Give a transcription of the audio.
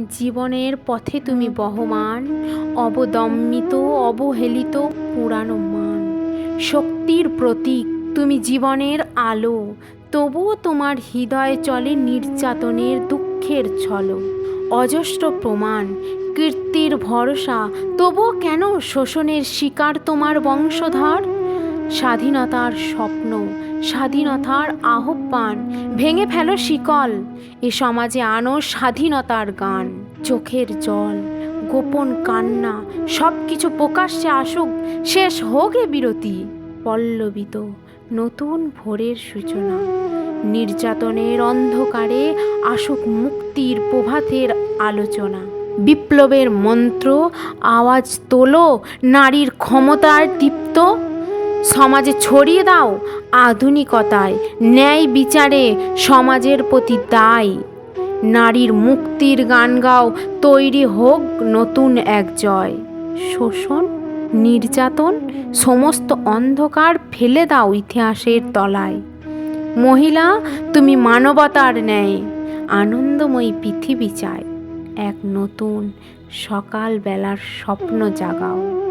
জীবনের পথে তুমি বহমান, অবদম্বিত অবহেলিত পুরানো মান। শক্তির প্রতীক তুমি, জীবনের আলো, তবুও তোমার হৃদয়ে চলে নির্যাতনের দুঃখের ছল। অজস্র প্রমাণ কীর্তির ভরসা, তবুও কেন শোষণের শিকার তোমার বংশধর? স্বাধীনতার স্বপ্ন, স্বাধীনতার আহ্বান, ভেঙে ফেলো শিকল, এ সমাজে আনো স্বাধীনতার গান। চোখের জল, গোপন কান্না, সব কিছু প্রকাশ্যে আসুক, শেষ হোক এ বিরতি। পল্লবিত নতুন ভোরের সূচনা, নির্যাতনের অন্ধকারে আসুক মুক্তির প্রভাতের আলোচনা। বিপ্লবের মন্ত্র আওয়াজ তোলো, নারীর ক্ষমতার দীপ্ত সমাজে ছড়িয়ে দাও। আধুনিকতায় ন্যায় বিচারে সমাজের প্রতি দায়। নারীর মুক্তির গান গাও, তৈরি হোক নতুন এক জয়। শোষণ, নির্যাতন, সমস্ত অন্ধকার ফেলে দাও ইতিহাসের তলায়। মহিলা, তুমি মানবতার ন্যায় আনন্দময়ী পৃথিবী চায়। এক নতুন সকালবেলার স্বপ্ন জাগাও।